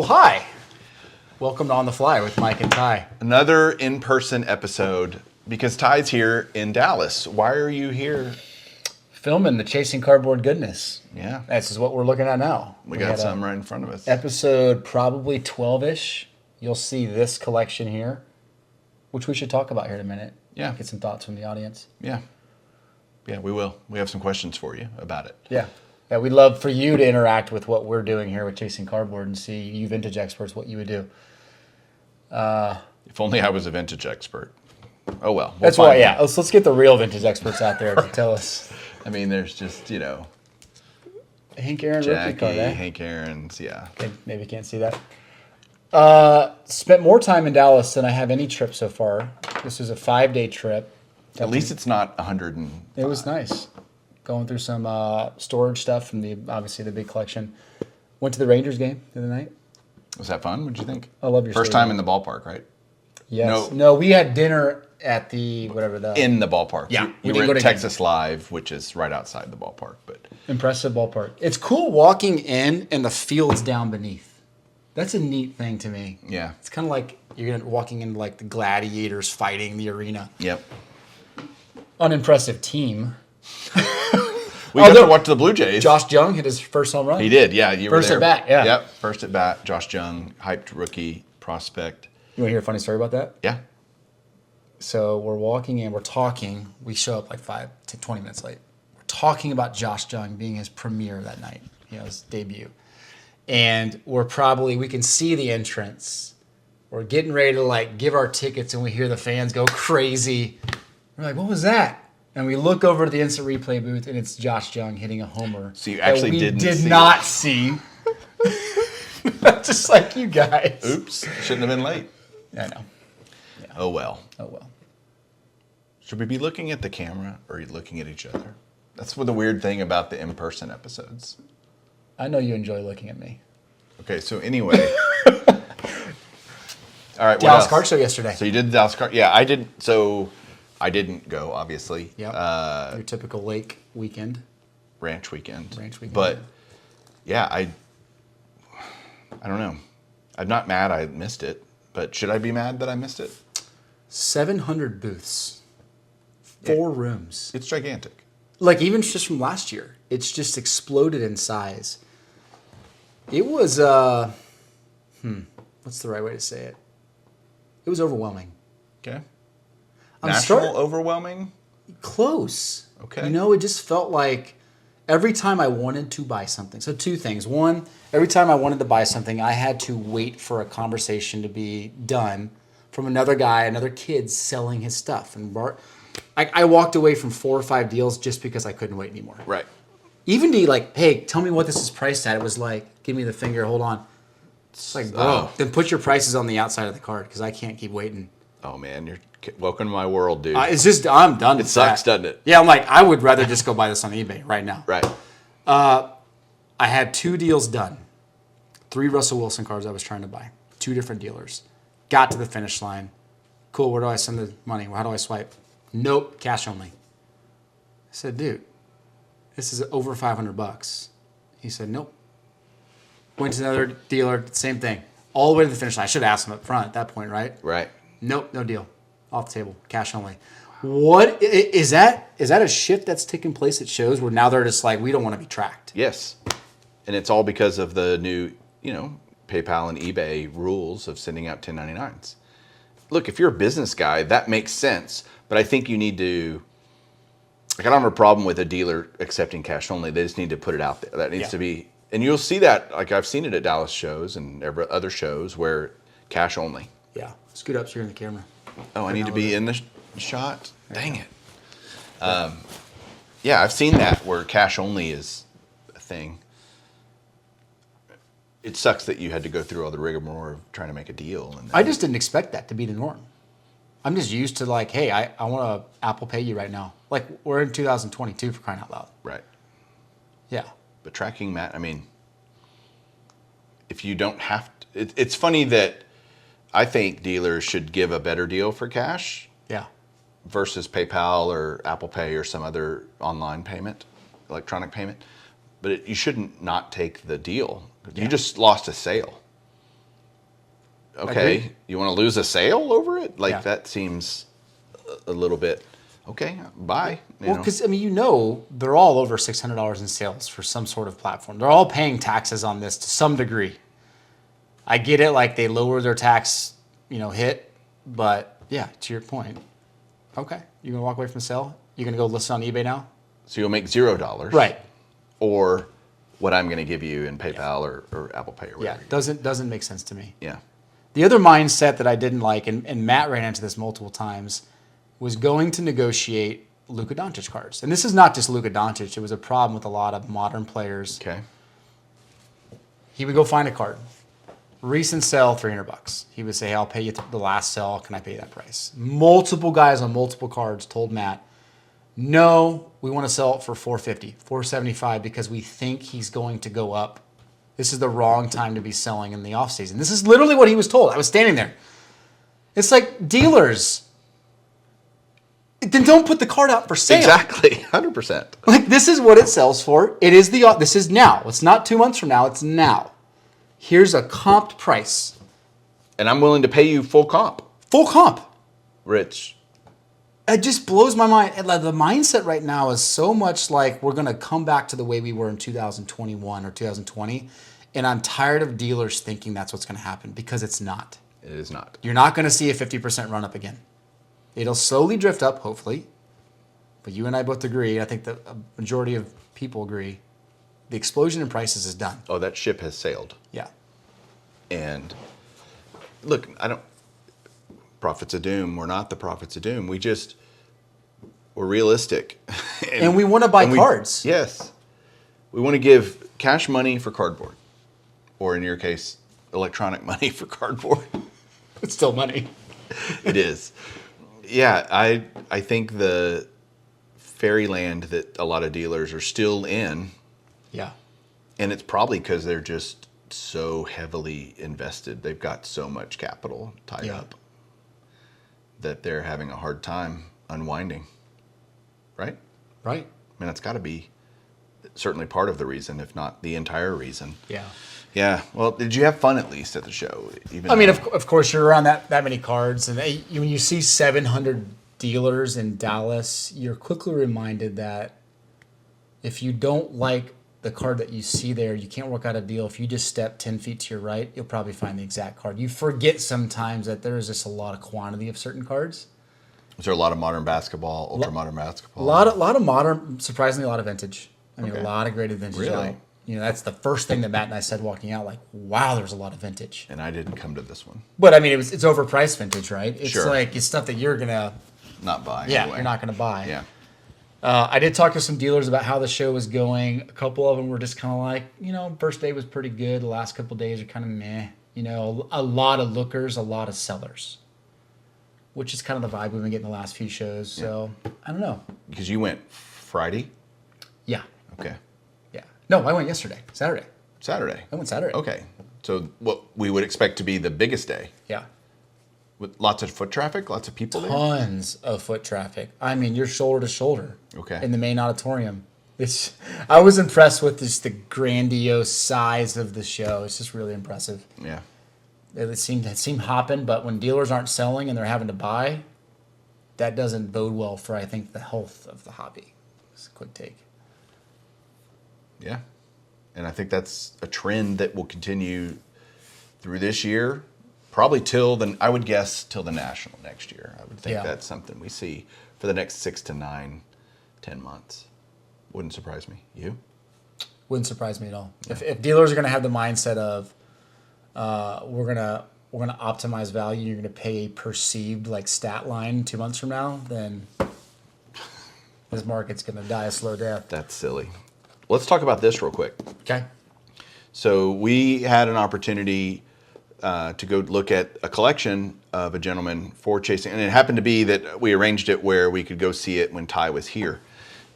Well, hi. Welcome to On the Fly with Mike and Ty. Another in-person episode because Ty's here in Dallas. Why are you here? Filming the Chasing Cardboard Goodness. Yeah. This is what we're looking at now. We got some right in front of us. Episode probably 12-ish. You'll see this collection here, which we should talk about here in a minute. Yeah. Get some thoughts from the audience. Yeah. Yeah, we will. We have some questions for you about it. Yeah. Yeah, we'd love for you to interact with what we're doing here with Chasing Cardboard and see, you vintage experts, what you would do. If only I was a vintage expert. Oh, well. That's why, yeah. Let's get the real vintage experts out there to tell us. I mean, there's just, Hank Aaron rookie card, eh? Hank Aaron's, yeah. Okay, maybe can't see that. Spent more time in Dallas than I have any trip so far. This was a 5-day trip. At least it's not 100 and... It was nice. Going through some storage stuff from obviously the big collection. Went to the Rangers game the other night. Was that fun? What'd you think? I love your First story. time in the ballpark, right? Yes. No, we had dinner at the in the ballpark. Yeah, we were at Texas Live, which is right outside the ballpark. But impressive ballpark. It's cool walking in and the field's down beneath. That's a neat thing to me. Yeah, it's kind of like you're walking in like the gladiators fighting the arena. Yep. Unimpressive team. We got to watch the Blue Jays. Josh Jung hit his first home run. He did, yeah. You first were there. At bat, yeah. Yep, first at bat. Josh Jung, hyped rookie prospect. You want to hear a funny story about that? Yeah. So we're walking in, we're talking. We show up like 5 to 20 minutes late. We're talking about Josh Jung being his premiere that night, his debut. And we can see the entrance. We're getting ready to give our tickets, and we hear the fans go crazy. We're like, what was that? And we look over to the instant replay booth, and it's Josh Jung hitting a homer. So you actually did not see. Just like you guys. Oops. Shouldn't have been late. I know. Yeah. Oh, well. Oh, well. Should we be looking at the camera or are you looking at each other? That's what the weird thing about the in-person episodes. I know you enjoy looking at me. Okay, so anyway. All right, Dallas Card Show yesterday. So you did the Dallas Card. Yeah, I did. So I didn't go, obviously. Yep. Your typical lake weekend. Ranch weekend. But yeah, I don't know. I'm not mad I missed it, but should I be mad that I missed it? 700 booths. 4 rooms. It's gigantic. Even just from last year, it's just exploded in size. It was, what's the right way to say it? It was overwhelming. Okay. National overwhelming? Close. Okay. It just felt like every time I wanted to buy something. So 2 things. One, every time I wanted to buy something, I had to wait for a conversation to be done from another guy, another kid selling his stuff. And I walked away from 4 or 5 deals just because I couldn't wait anymore. Right. Even to hey, tell me what this is priced at. It was give me the finger, hold on. It's bro, then put your prices on the outside of the card because I can't keep waiting. Oh, man, you're welcome to my world, dude. It's just, I'm done with that. It sucks, doesn't it? Yeah, I'm I would rather just go buy this on eBay right now. Right. I had 2 deals done. 3 Russell Wilson cards I was trying to buy. 2 different dealers. Got to the finish line. Cool, where do I send the money? How do I swipe? Nope, cash only. I said, dude, this is over $500. He said, nope. Went to another dealer, same thing. All the way to the finish line. I should have asked him up front at that point, right? Right. Nope, no deal. Off the table, cash only. What is that? Is that a shift that's taking place at shows where now they're just we don't want to be tracked? Yes. And it's all because of the new, PayPal and eBay rules of sending out 1099s. Look, if you're a business guy, that makes sense. But I think you need to, I don't have a problem with a dealer accepting cash only. They just need to put it out there. That needs to be, and you'll see that, I've seen it at Dallas shows and other shows where cash only. Yeah. Scoot up so you're in the camera. Oh, I need to be in the shot? Dang it. Yeah, I've seen that where cash only is a thing. It sucks that you had to go through all the rigmarole of trying to make a deal. And I just didn't expect that to be the norm. I'm just used to hey, I want to Apple Pay you right now. We're in 2022 for crying out loud. Right. Yeah. But tracking, Matt, if you don't have to, it's funny that I think dealers should give a better deal for cash. Yeah. Versus PayPal or Apple Pay or some other online payment, electronic payment. But you shouldn't not take the deal. You just lost a sale. okay, Agreed. you want to lose a sale over it? Like Yeah. that seems a little bit, okay, bye. Well, because, I mean, they're all over $600 in sales for some sort of platform. They're all paying taxes on this to some degree. I get it, like they lower their tax, hit, but yeah, to your point. Okay, you're going to walk away from the sale? You're going to go list it on eBay now? So you'll make $0. Right. Or what I'm going to give you in PayPal or Apple Pay or Yeah, whatever. doesn't make sense to me. Yeah. The other mindset that I didn't like, and Matt ran into this multiple times, was going to negotiate Luka Doncic cards. And this is not just Luka Doncic. It was a problem with a lot of modern players. Okay. He would go find a card. Recent sale, $300. He would say, hey, I'll pay you the last sell. Can I pay you that price? Multiple guys on multiple cards told Matt, no, we want to sell it for $450, $475 because we think he's going to go up. This is the wrong time to be selling in the offseason. This is literally what he was told. I was standing there. It's like, dealers, then don't put the card out for sale. Exactly. 100%. Like, this is what it sells for. This is now. It's not 2 months from now. It's now. Here's a comped price. And I'm willing to pay you full comp. Full comp. Rich. It just blows my mind. And the mindset right now is so much like we're going to come back to the way we were in 2021 or 2020. And I'm tired of dealers thinking that's what's going to happen because it's not. It is not. You're not going to see a 50% run up again. It'll slowly drift up, hopefully. But you and I both agree, I think the majority of people agree, the explosion in prices is done. Oh, that ship has sailed. Yeah. And look, prophets of doom. We're not the prophets of doom. We're realistic. And we want to buy cards. Yes. We want to give cash money for cardboard. Or in your case, electronic money for cardboard. It's still money. It is. Yeah, I think the Fairyland that a lot of dealers are still in, Yeah. and it's probably because they're just so heavily invested. They've got so much capital tied up that they're having a hard time unwinding. Right? Right. I mean, that's got to be certainly part of the reason, if not the entire reason. Yeah. Yeah. Well, did you have fun at least at the show? I mean, of course, you're around that many cards. And when you see 700 dealers in Dallas, you're quickly reminded that if you don't like the card that you see there, you can't work out a deal. If you just step 10 feet to your right, you'll probably find the exact card. You forget sometimes that there is just a lot of quantity of certain cards. Is there a lot of modern basketball, ultra modern basketball? A lot of modern, surprisingly a lot of vintage. I mean, a lot of graded vintage. Really? Out. That's the first thing that Matt and I said walking out. Like, wow, there's a lot of vintage. And I didn't come to this one. But I mean, it's overpriced vintage, right? It's Sure. like it's stuff that you're gonna Not buy. Yeah, anyway. you're not going to buy. Yeah. I did talk to some dealers about how the show was going. A couple of them were just kind of like, first day was pretty good. The last couple of days are kind of meh. A lot of lookers, a lot of sellers, which is kind of the vibe we've been getting the last few shows. So I don't know. Because you went Friday? Yeah. Okay. Yeah. No, I went yesterday, Saturday. Saturday. I went Saturday. Okay. So what we would expect to be the biggest day. Yeah. With lots of foot traffic, lots of people there? Tons of foot traffic. I mean, you're shoulder to shoulder. Okay. In the main auditorium. I was impressed with just the grandiose size of the show. It's just really impressive. Yeah. It seemed hopping, but when dealers aren't selling and they're having to buy, that doesn't bode well for, I think, the health of the hobby. It's a quick take. Yeah. And I think that's a trend that will continue through this year, probably I would guess till the National next year. I would think that's something we see for the next 6 to 9, 10 months. Wouldn't surprise me. You? Wouldn't surprise me at all. Yeah. If dealers are going to have the mindset of we're gonna optimize value, you're gonna pay a perceived stat line 2 months from now, then this market's gonna die a slow death. That's silly. Let's talk about this real quick. Okay. So we had an opportunity to go look at a collection of a gentleman for chasing, and it happened to be that we arranged it where we could go see it when Ty was here,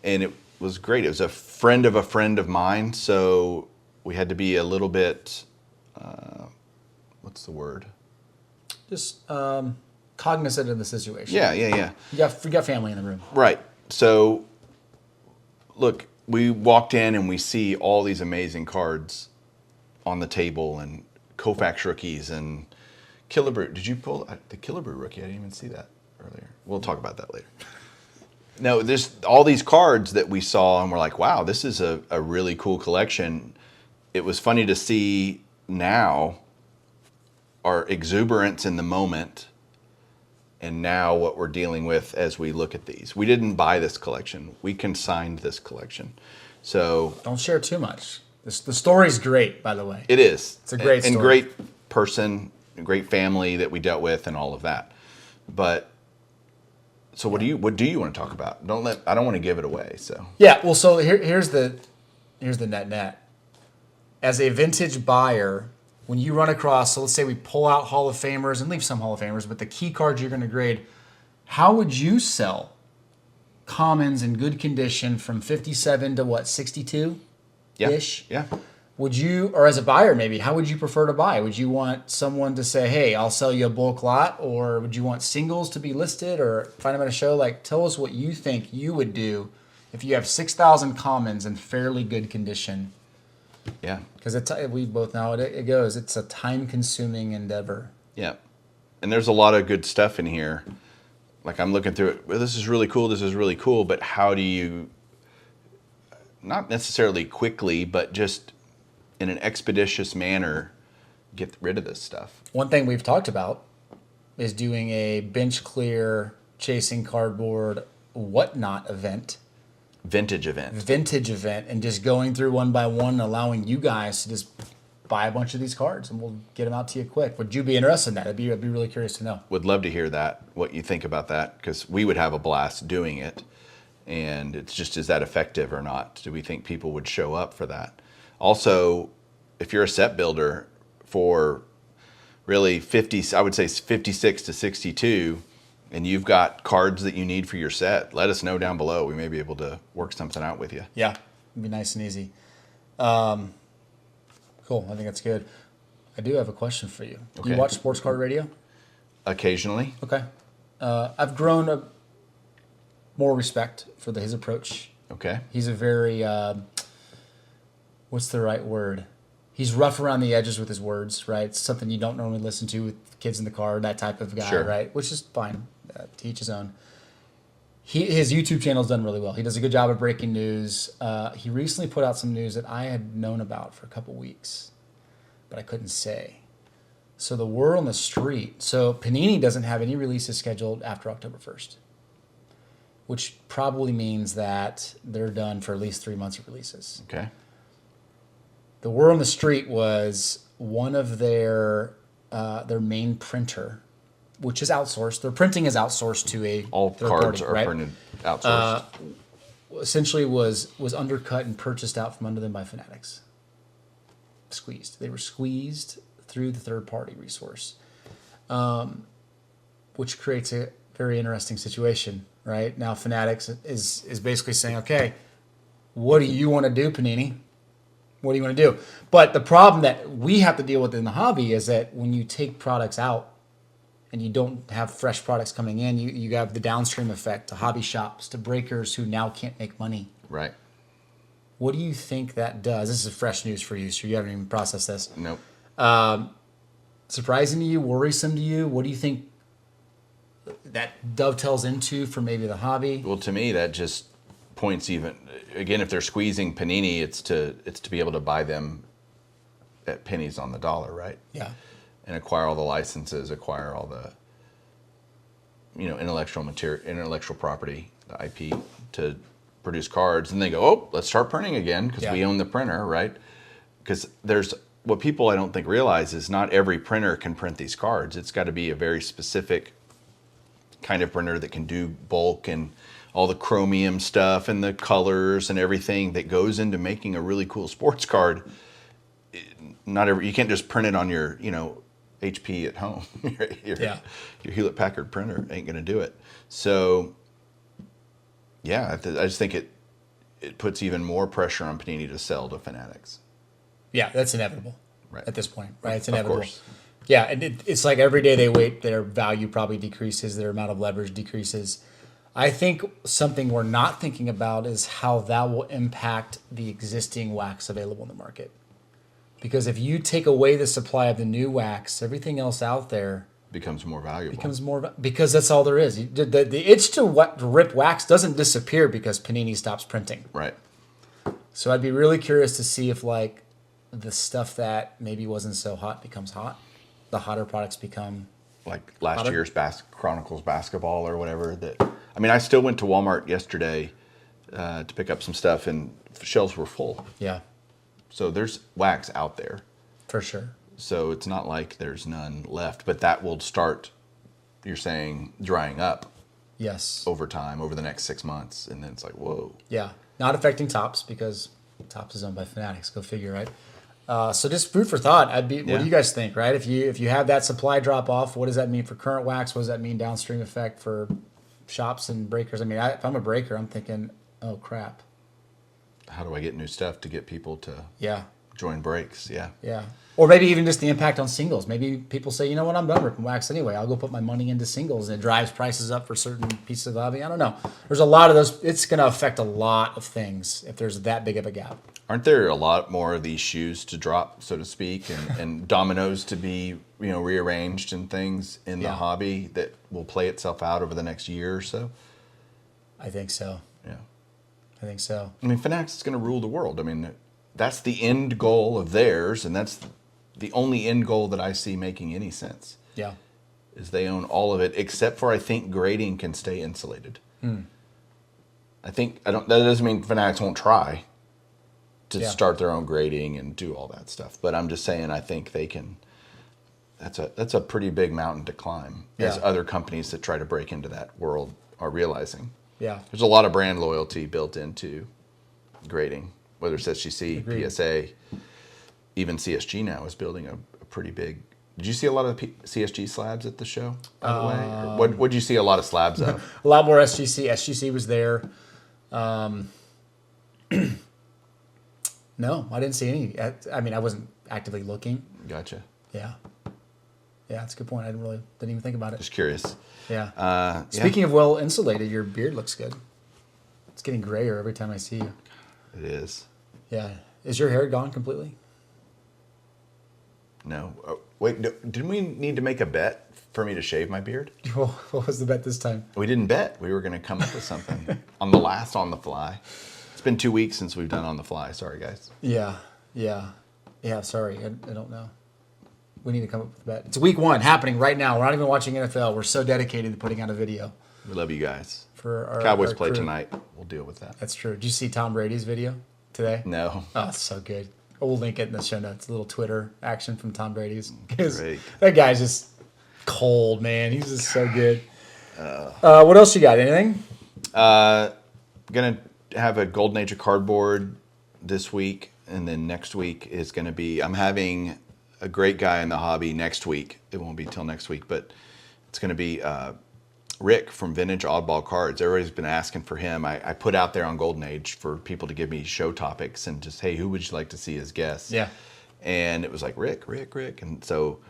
and it was great. It was a friend of mine, so we had to be a little bit, what's the word? Just cognizant of the situation. Yeah. You got family in the room. Right. So, look, we walked in and we see all these amazing cards on the table and Koufax rookies and Killebrew. Did you pull the Killebrew rookie? I didn't even see that earlier. We'll talk about that later. No, there's all these cards that we saw, and we're like, wow, this is a really cool collection. It was funny to see now our exuberance in the moment, and now what we're dealing with as we look at these. We didn't buy this collection. We consigned this collection. So Don't share too much. The story's great, by the way. it is. It's a great story. And great person, great family that we dealt with and all of that. But so what do you want to talk about? I don't want to give it away. So Yeah, well, so here's the net. As a vintage buyer, when you run across, so let's say we pull out Hall of Famers and leave some Hall of Famers, but the key cards you're going to grade, how would you sell commons in good condition from 57 to what, 62 ish? Yeah. Would you, or as a buyer maybe, how would you prefer to buy? Would you want someone to say, hey, I'll sell you a bulk lot, or would you want singles to be listed, or find them at a show? Like, tell us what you think you would do if you have 6,000 commons in fairly good condition. Yeah. Because we both know it goes. It's a time-consuming endeavor. Yeah. And there's a lot of good stuff in here. Like I'm looking through it. Well, this is really cool. But how do you, not necessarily quickly, but just in an expeditious manner, get rid of this stuff? One thing we've talked about is doing a bench clear, chasing cardboard, whatnot event. Vintage event, and just going through one by one and allowing you guys to just buy a bunch of these cards, and we'll get them out to you quick. Would you be interested in that? I'd be really curious to know. Would love to hear that, what you think about that, because we would have a blast doing it. And it's just, is that effective or not? Do we think people would show up for that? Also, if you're a set builder for really 50, I would say 56 to 62, and you've got cards that you need for your set, let us know down below. We may be able to work something out with you. Yeah, it'd be nice and easy. Cool, I think that's good. I do have a question for you. Do you watch Sports Card Radio? Occasionally. Okay. I've grown more respect for his approach. Okay. He's a very, what's the right word? He's rough around the edges with his words, right? It's something you don't normally listen to with kids in the car, that type of guy, Sure. right? Which is fine. To each his own. His YouTube channel's done really well. He does a good job of breaking news. He recently put out some news that I had known about for a couple weeks, but I couldn't say. So the word on the street. So Panini doesn't have any releases scheduled after October 1st, which probably means that they're done for at least 3 months of releases. Okay. The word on the street was one of their main printer, which is outsourced. Their printing is outsourced to All third cards party, are right? printed outsourced. Essentially was undercut and purchased out from under them by Fanatics. Squeezed. They were squeezed through the third party resource, which creates a very interesting situation, right? Now Fanatics is basically saying, okay, what do you want to do, Panini? What do you want to do? But the problem that we have to deal with in the hobby is that when you take products out and you don't have fresh products coming in, you have the downstream effect to hobby shops, to breakers who now can't make money. Right. What do you think that does? This is fresh news for you, so you haven't even processed this. Nope. Surprising to you? Worrisome to you? What do you think that dovetails into for maybe the hobby? Well, to me, that just points even, again, if they're squeezing Panini, it's to be able to buy them at pennies on the dollar, right? Yeah. And acquire all the licenses, acquire all the, intellectual property, the IP, to produce cards. And they go, oh, let's start printing again because we own the printer, right? Because what people I don't think realize is not every printer can print these cards. It's got to be a very specific kind of printer that can do bulk and all the chromium stuff and the colors and everything that goes into making a really cool sports card. You can't just print it on your, HP at home. Your Hewlett Packard printer ain't going to do it. So, yeah, I just think it puts even more pressure on Panini to sell to Fanatics. Yeah, that's inevitable at this point, right? It's inevitable. Of course. Yeah, and it's like every day they wait, their value probably decreases, their amount of leverage decreases. I think something we're not thinking about is how that will impact the existing wax available in the market. Because if you take away the supply of the new wax, everything else out there becomes more valuable. Because that's all there is. The itch to rip wax doesn't disappear because Panini stops printing. Right. So I'd be really curious to see if like the stuff that maybe wasn't so hot becomes hot. The hotter products become like last hotter. year's Chronicles basketball or whatever. I mean, I still went to Walmart yesterday to pick up some stuff, and shelves were full. Yeah, So there's wax out there. for sure. So it's not like there's none left, but that will start, you're saying, drying up Yes. over time, over the next 6 months. And then it's like, whoa. Yeah. Not affecting Tops because Tops is owned by Fanatics. Go figure, right? So just food for thought. What do you guys think, right? If you have that supply drop off, what does that mean for current wax? What does that mean downstream effect for shops and breakers? I mean, if I'm a breaker, I'm thinking, oh crap. How do I get new stuff to get people to Yeah. join breaks? Yeah. Yeah. Or maybe even just the impact on singles. Maybe people say, you know what, I'm done ripping wax anyway. I'll go put my money into singles, and it drives prices up for certain pieces of hobby. I don't know. There's a lot of those. It's going to affect a lot of things if there's that big of a gap. Aren't there a lot more of these shoes to drop, so to speak, and dominoes to be, rearranged and things in the hobby that will play itself out over the next year or so? I think so. Yeah. I think so. I mean, Fanatics is going to rule the world. I mean, that's the end goal of theirs, and that's the only end goal that I see making any sense. Yeah. Is they own all of it, except for I think grading can stay insulated. That doesn't mean Fanatics won't try to start their own grading and do all that stuff. But I'm just saying, I think they can. That's a pretty big mountain to climb, as other companies that try to break into that world are realizing. Yeah. There's a lot of brand loyalty built into grading, whether it's SGC, Agreed. PSA, even CSG now is building a pretty big. Did you see a lot of CSG slabs at the show, by the way? Or what did you see a lot of slabs of? A lot more SGC. SGC was there. No, I didn't see any. I mean, I wasn't actively looking. Gotcha. Yeah. Yeah, that's a good point. Didn't even think about it. Just curious. Yeah. Speaking of well insulated, your beard looks good. It's getting grayer every time I see you. It is. Yeah. Is your hair gone completely? No. Wait, didn't we need to make a bet for me to shave my beard? What was the bet this time? We didn't bet. We were going to come up with something on the last On the Fly. It's been 2 weeks since we've done On the Fly. Sorry, guys. Yeah. Sorry, I don't know. We need to come up with a bet. It's week 1 happening right now. We're not even watching NFL. We're so dedicated to putting out a video. We love you guys. For our Cowboys play crew. tonight. We'll deal with that. That's true. Did you see Tom Brady's video today? No. Oh, it's so good. We'll link it in the show notes. A little Twitter action from Tom Brady's. 'Cause Great. that guy's just cold, man. He's just so good. What else you got? Anything? Gonna have a Golden Age of cardboard this week, and then next week is gonna be. I'm having a great guy in the hobby next week. It won't be till next week, but it's gonna be Rick from Vintage Oddball Cards. Everybody's been asking for him. I put out there on Golden Age for people to give me show topics and just, hey, who would you like to see as guests? Yeah. And it was like, Rick. And so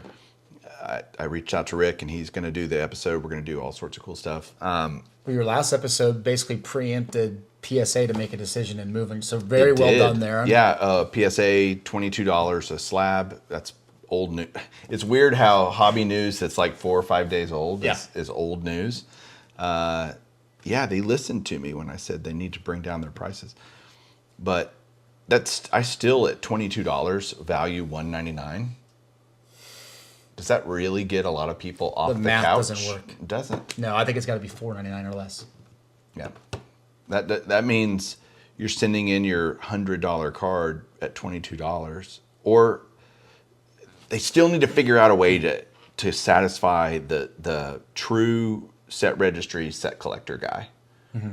I reached out to Rick, and he's going to do the episode. We're going to do all sorts of cool stuff. Well, your last episode basically preempted PSA to make a decision and moving. So very well done there. Yeah, PSA, $22 a slab. That's old news. It's weird how hobby news that's like 4 or 5 days old is old news. They listened to me when I said they need to bring down their prices. But I still at $22 value $199. Does that really get a lot of people off the math couch? doesn't work. It doesn't. No, I think it's got to be $4.99 or less. Yeah. That means you're sending in your $100 card at $22, or they still need to figure out a way to satisfy the true set registry set collector guy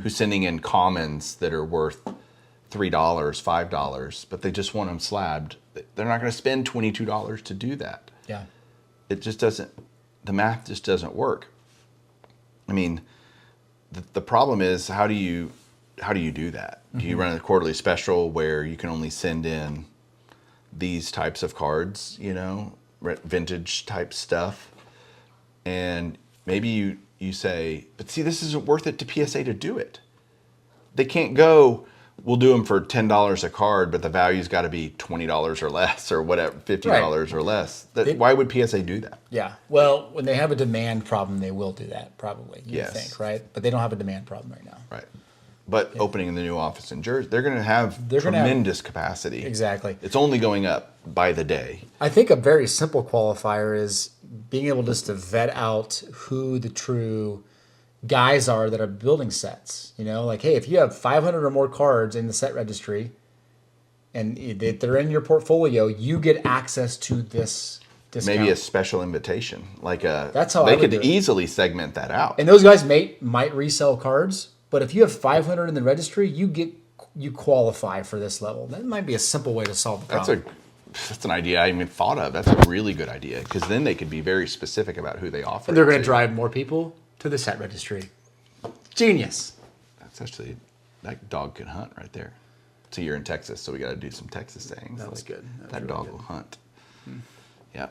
who's sending in commons that are worth $3, $5, but they just want them slabbed. They're not going to spend $22 to do that. Yeah. It just doesn't. The math just doesn't work. I mean, the problem is how do you do that? Do you run a quarterly special where you can only send in these types of cards, vintage type stuff, and maybe you say, but see, this isn't worth it to PSA to do it. They can't go, we'll do them for $10 a card, but the value's got to be $20 or less, or whatever, $50 or less. Why would PSA do that? Yeah. Well, when they have a demand problem, they will do that, probably, you Yes. think, right? But they don't have a demand problem right now. Right. But opening the new office in Jersey, they're going to have tremendous capacity. Exactly. It's only going up by the day. I think a very simple qualifier is being able just to vet out who the true guys are that are building sets. You know, like, hey, if you have 500 or more cards in the set registry and they're in your portfolio, you get access to this discount. Maybe a special invitation. That's how they I would could do it. easily segment that out. And those guys might resell cards, but if you have 500 in the registry, you qualify for this level. That might be a simple way to solve the problem. That's an idea I haven't even thought of. That's a really good idea, because then they could be very specific about who they offer. And they're going to drive more people to the set registry. Genius. That's actually, that dog can hunt right there. So you're in Texas, so we got to do some Texas sayings. That was good. That really dog good. will hunt. Yeah.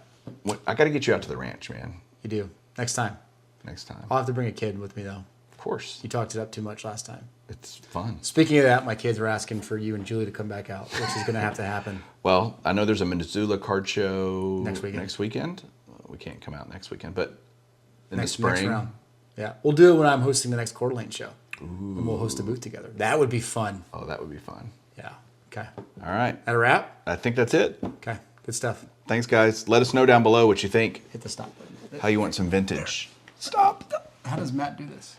I got to get you out to the ranch, man. You do. Next time. Next time. I'll have to bring a kid with me, though. Of course. You talked it up too much last time. It's fun. Speaking of that, my kids were asking for you and Julie to come back out, which is going to have to happen. Well, I know there's a Missoula card show Next weekend. We can't come out next weekend, but in Next the spring. round. Yeah. We'll do it when I'm hosting the next Coeur d'Alene show. Ooh. And we'll host a booth together. That would be fun. Oh, that would be fun. Yeah. Okay. All right. That a wrap? I think that's it. Okay. Good stuff. Thanks, guys. Let us know down below what you think. Hit the stop button. How you want some vintage. Stop. How does Matt do this?